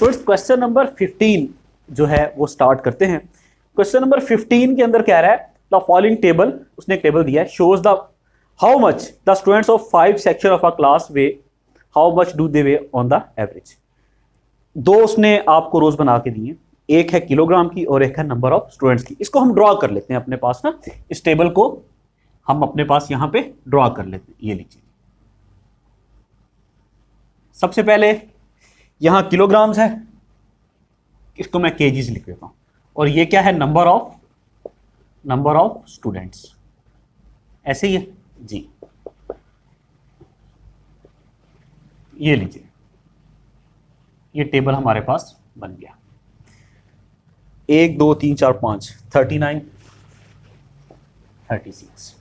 Students question number 15 जो है वो स्टार्ट करते हैं। क्वेश्चन नंबर 15 के अंदर क्या रहा है, द फॉलोइंग टेबल, उसने एक टेबल दिया है, shows the how much the students of 5 section of a class way, how much do they way on the average. दो उसने आपको रोज बना के दिए, एक है किलोग्राम की और एक है नंबर ऑफ स्टूडेंट्स की। इसको हम ड्रॉ कर लेते हैं अपने पास ना, इस टेबल को हम अपने पास यहां पे ड्रॉ कर लेते हैं। ये लीजिए, सबसे पहले यहां किलोग्राम्स है, इसको मैं केजीज लिख देता हूं, और ये क्या है, नंबर ऑफ स्टूडेंट्स, ऐसे ही है जी। ये लीजिए, ये टेबल हमारे पास बन गया। 1 2 3 4 5 39 36,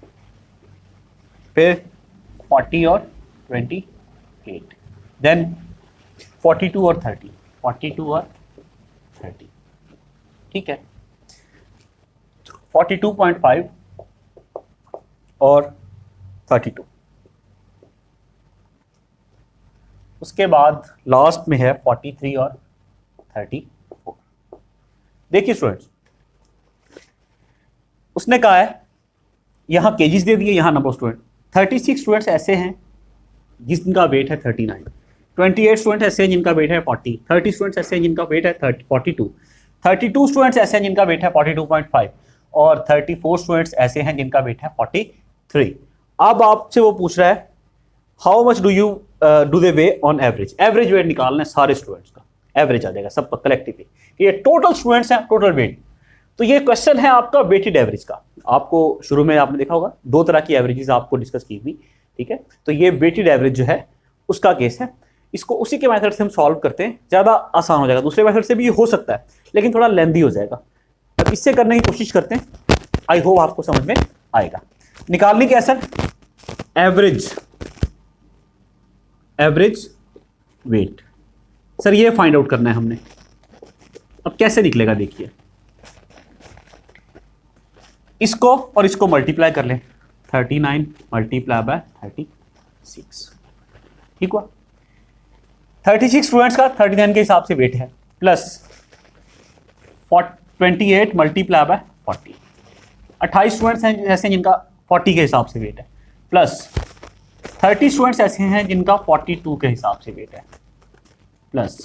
फिर 40 और 28, देन 42 और 30, 42 और 30, ठीक है, 42.5 और 32। उसके बाद लास्ट में है 43 और 34। देखिए स्टूडेंट्स, उसने कहा है यहां केजीज दे दिए, यहां नंबर ऑफ स्टूडेंट। 36 स्टूडेंट्स ऐसे हैं जिनका वेट है 39, 28 स्टूडेंट्स ऐसे हैं जिनका वेट है 40, 30 स्टूडेंट्स ऐसे हैं जिनका वेट है 42, 32 स्टूडेंट्स ऐसे हैं जिनका वेट है 42.5 और 34 स्टूडेंट्स ऐसे हैं जिनका वेट है 43। अब आपसे वो पूछ रहा है how much do they way on average. Average weight निकालना है सारे स्टूडेंट्स का, एवरेज आ जाएगा सबका कलेक्टिवली, ये टोटल स्टूडेंट्स हैं, टोटल वेट। तो ये क्वेश्चन है आपका वेटेड एवरेज का। आपको शुरू में आपने देखा होगा 2 तरह की एवरेजेस आपको डिस्कस की हुई, ठीक है। तो ये वेटेड एवरेज जो है उसका केस है, इसको उसी के मेथड से हम सॉल्व करते हैं, ज़्यादा आसान हो जाएगा। दूसरे मेथड से भी ये हो सकता है लेकिन थोड़ा लेंदी हो जाएगा। अब इससे करने की कोशिश करते हैं, आई होप आपको समझ में आएगा। निकालनी क्या है सर, एवरेज वेट, सर ये फाइंड आउट करना है हमने। अब कैसे निकलेगा देखिए, इसको और इसको मल्टीप्लाई कर लें, 39 मल्टीप्लाई बाय 36, ठीक हुआ। 36 स्टूडेंट्स का 39 के हिसाब से वेट है, प्लस 28 मल्टीप्लाई बाय 40, 28 स्टूडेंट्स हैं ऐसे जिनका 40 के हिसाब से वेट है, प्लस 30 स्टूडेंट्स ऐसे हैं जिनका 42 के हिसाब से वेट है, प्लस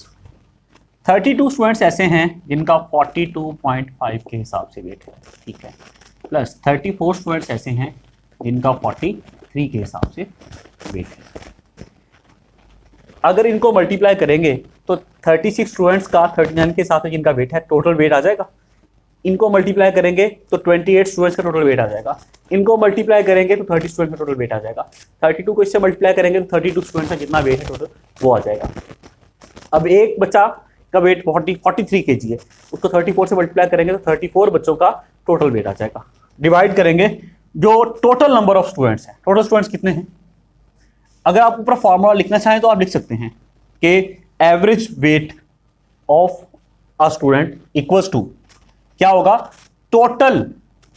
32 स्टूडेंट्स ऐसे हैं जिनका 42.5 के हिसाब से वेट है, ठीक है, प्लस 34 स्टूडेंट्स ऐसे हैं जिनका 43 के हिसाब से वेट है। अगर इनको मल्टीप्लाई करेंगे तो 36 स्टूडेंट्स का 39 के हिसाब से जिनका वेट है टोटल वेट आ जाएगा। इनको मल्टीप्लाई करेंगे तो 28 स्टूडेंट्स का टोटल वेट आ जाएगा। इनको मल्टीप्लाई करेंगे तो 30 स्टूडेंट का टोटल वेट आ जाएगा। 32 को इससे मल्टीप्लाई करेंगे तो 32 स्टूडेंट्स का जितना वेट है टोटल वो आ जाएगा। अब एक बच्चा का वेट 43 kg है, उसको 34 से मल्टीप्लाई करेंगे तो 34 बच्चों का टोटल वेट आ जाएगा। डिवाइड करेंगे जो टोटल नंबर ऑफ स्टूडेंट्स हैं, टोटल स्टूडेंट्स कितने हैं। अगर आप ऊपर फॉर्मूला लिखना चाहें तो आप लिख सकते हैं कि average weight of a student equals to क्या होगा, total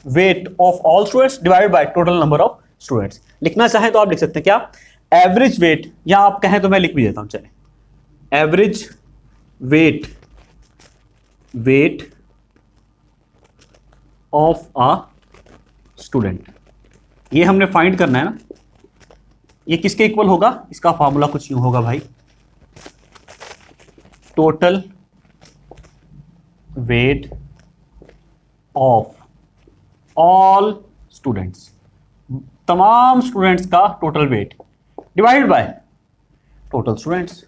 weight of all students divided by total number of students. लिखना चाहें तो आप लिख सकते हैं क्या, एवरेज वेट, या आप कहें तो मैं लिख भी देता हूं, चले, average weight of a student. ये हमने फाइंड करना है ना, ये किसके इक्वल होगा, इसका फॉर्मूला कुछ यूं होगा भाई, total weight of all students, तमाम स्टूडेंट्स का total weight divided by total students.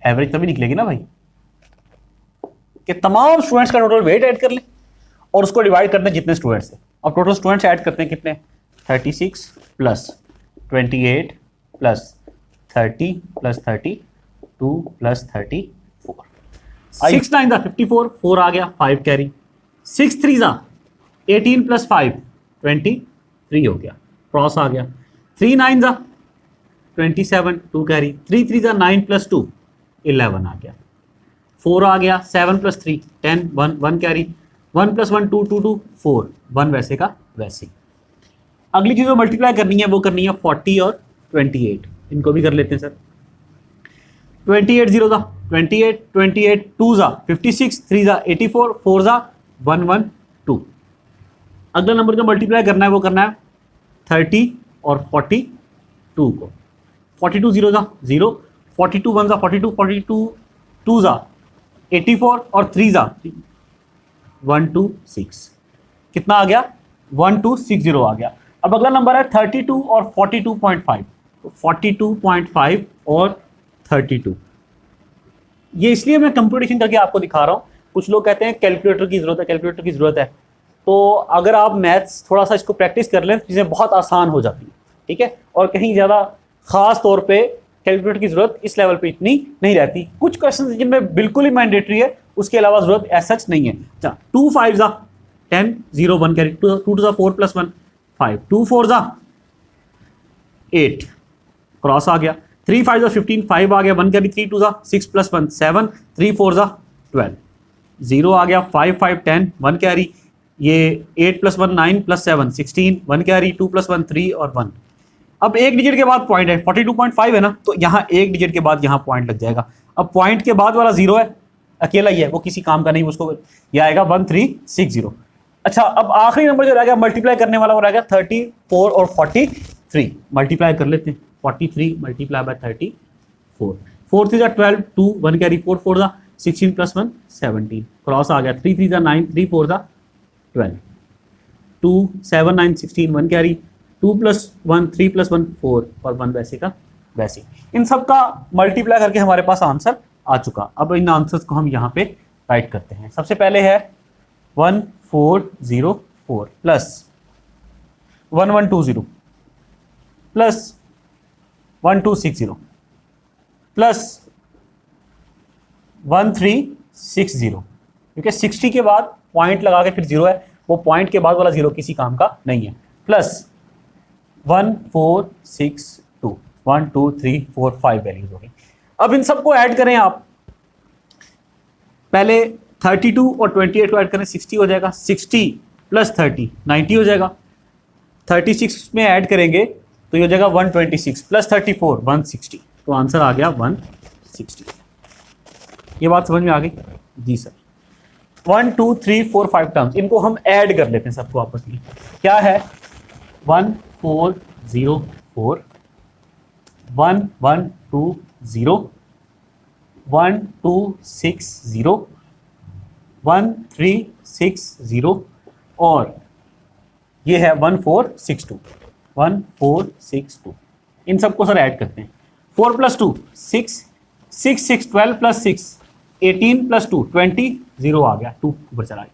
Average तभी निकलेगी ना भाई कि तमाम स्टूडेंट्स का टोटल वेट ऐड कर लें और उसको डिवाइड करते हैं जितने स्टूडेंट्स हैं। अब टोटल स्टूडेंट्स ऐड करते हैं कितने, 36 प्लस 28 प्लस 30 प्लस 32 प्लस 34, 6 9 दा 54, 4 आ गया, 5 कैरी, 6 3 दा 18 प्लस 5 23 हो गया, क्रॉस आ गया, 3 9 दा 27, 2 कैरी, 3 3 दा 9 प्लस 2 11 आ गया, 4 आ गया, 7 प्लस 3 10, 1 कैरी, 1 प्लस 1 2 2 2 4, 1 वैसे का वैसे। अगली चीज़ जो मल्टीप्लाई करनी है वो करनी है 40 और 28, इनको भी कर लेते हैं सर। 28 0 था 28 28 2 जा 56 3 जा 84 4 जा 112। अगला नंबर जो मल्टीप्लाई करना है वो करना है 30 और 42 को। 42 0 जा 0, 42 1 जा 42, 42 2 जा 84 और 3 जा 126। कितना आ गया? 1260 आ गया। अब अगला नंबर है 32 और 42.5। तो 42.5 और 32, ये इसलिए मैं कंप्यूटेशन करके आपको दिखा रहा हूँ। कुछ लोग कहते हैं कैलकुलेटर की ज़रूरत है, कैलकुलेटर की ज़रूरत है। तो अगर आप मैथ्स थोड़ा सा इसको प्रैक्टिस कर लें, चीज़ें बहुत आसान हो जाती हैं, ठीक है। और कहीं ज़्यादा ख़ास तौर पे कैलकुलेटर की ज़रूरत इस लेवल पे इतनी नहीं रहती। कुछ क्वेश्चन जिनमें बिल्कुल ही मैंडेटरी है, उसके अलावा ज़रूरत ऐसा सच नहीं है। अच्छा, 2 5 जा 10 0 1 कैरी, 2 2 जा 4 + 1 5, 2 4 जा 8 क्रॉस आ गया, 3 5 जा 15 5 आ गया, 1 कैरी, 3 2 जा 6 + 1 7, 3 4 जा 12, 0 आ गया, 5 5 10 1 कैरी, ये 8 + 1 9 + 7 16, 1 कैरी, 2 + 1 3 और 1। अब एक डिजिट के बाद पॉइंट है, 42.5 है ना, तो यहाँ एक डिजिट के बाद यहाँ पॉइंट लग जाएगा। अब पॉइंट के बाद वाला 0 है, अकेला ही है, वो किसी काम का नहीं, उसको यह आएगा 1360। अच्छा, अब आखिरी नंबर जो रह गया मल्टीप्लाई करने वाला, वो रह गया 34 और 43। मल्टीप्लाई कर लेते हैं, 43 मल्टीप्लाई बाय 34, 4 3 जा 12 2 1 कैरी, 4 4 जा 16 + 1 17 क्रॉस आ गया, 3 3 जा 9 3 4 जा 12, 2 7 9 16 1 कैरी, 2 + 1 3 + 1 4 और 1 वैसे का वैसे। इन सब का मल्टीप्लाई करके हमारे पास आंसर आ चुका। अब इन आंसर्स को हम यहाँ पे राइट करते हैं। सबसे पहले है 1404 प्लस 1120 प्लस 1260 प्लस 1360, क्योंकि 60 के बाद पॉइंट लगा के फिर 0 है, वो पॉइंट के बाद वाला 0 किसी काम का नहीं है, प्लस 1462 1 2 3 4 5 वैल्यूज हो गई। अब इन सबको ऐड करें आप, पहले 32 और 28 को ऐड करें, 60 हो जाएगा, 60 + 30 90 हो जाएगा, 36 में ऐड करेंगे तो ये हो जाएगा 126 + 34 160, तो आंसर आ गया 160। ये बात समझ में आ गई? जी सर। 1 2 3 4 5 टर्म्स, इनको हम ऐड कर लेते हैं सबको आपस में। क्या है? 1404 1120 1260 1360 और ये है 1462। इन सबको सर ऐड करते हैं। 4 + 2 6 6 6 12 + 6 18 + 2 20 0 आ गया, 2 ऊपर चला गया।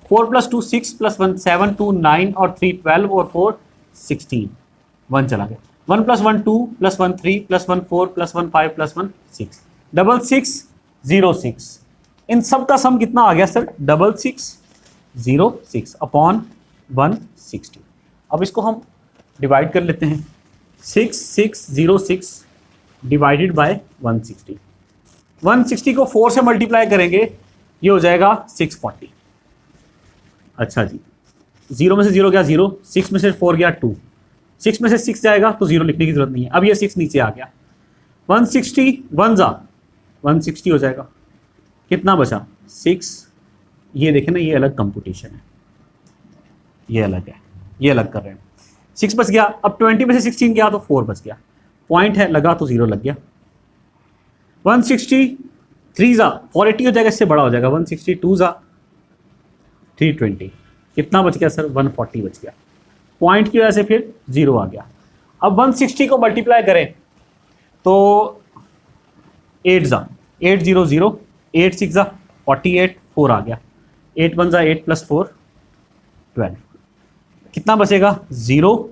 4 + 2 6 + 1 7 2 9 और 3 12 और 4 16 1 चला गया। 1 + 1 2 + 1 3 + 1 4 + 1 5 + 1 6 6606। इन सब का सम कितना आ गया सर? 6606 अपॉन 160। अब इसको हम डिवाइड कर लेते हैं, 6606 डिवाइडेड बाय 160। 160 को 4 से मल्टीप्लाई करेंगे, ये हो जाएगा 640। अच्छा जी, 0 में से 0 गया 0, 6 में से 4 गया 2, 6 में से 6 जाएगा तो 0 लिखने की जरूरत नहीं है। अब ये 6 नीचे आ गया, 160 1 जा 160 हो जाएगा। कितना बचा? 6। ये देखें ना, ये अलग कंप्यूटेशन है, ये अलग है, ये अलग कर रहे हैं। 6 बच गया। अब 20 में से 16 गया तो 4 बच गया, पॉइंट है लगा तो 0 लग गया। 160 3 जा 480 हो जाएगा, इससे बड़ा हो जाएगा। 160 2 जा 320, कितना बच गया सर? 140 बच गया, पॉइंट की वजह से फिर 0 आ गया। अब 160 को मल्टीप्लाई करें तो 8 जा 8 0 0, 8 6 जा 48, 4 आ गया, 8 1 जा 8 + 4 12, कितना बचेगा? 0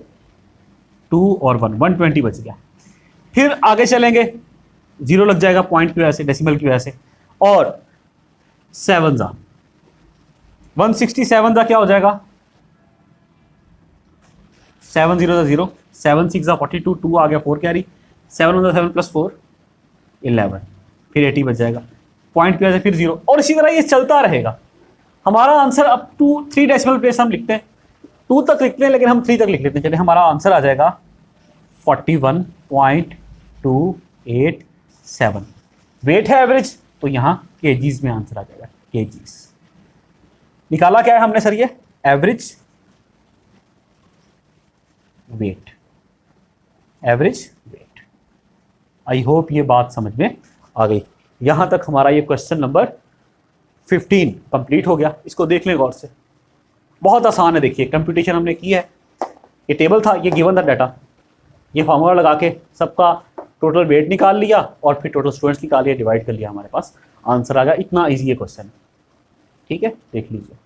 2 और 1 120 बच गया। फिर आगे चलेंगे, 0 लग जाएगा पॉइंट की वजह से, डेसिमल की वजह से, और 7 जा 167 जा क्या हो जाएगा? 7 0 जा 0, 7 6 जा 42, 2 आ गया 4 कैरी, 7 1 जा 7 + 4 11, फिर 80 बच जाएगा, पॉइंट की वजह से फिर 0, और इसी तरह ये चलता रहेगा। हमारा answer up to 3 decimal place हम लिखते हैं, 2 तक लिखते हैं लेकिन हम 3 तक लिख लेते हैं। चलिए, हमारा आंसर आ जाएगा 41.287। वेट है एवरेज, तो यहाँ केजीज में आंसर आ जाएगा, केजीज। निकाला क्या है हमने सर, ये average weight, average weight. I hope ये बात समझ में आ गई। यहां तक हमारा ये क्वेश्चन नंबर 15 कंप्लीट हो गया। इसको देख लें गौर से, बहुत आसान है। देखिए कंप्यूटेशन हमने की है, ये टेबल था, ये गिवन था डाटा, ये फार्मूला लगा के सबका टोटल वेट निकाल लिया और फिर टोटल स्टूडेंट्स निकाल लिया, डिवाइड कर लिया, हमारे पास आंसर आ गया। इतना ईजी है क्वेश्चन, ठीक है, देख लीजिए।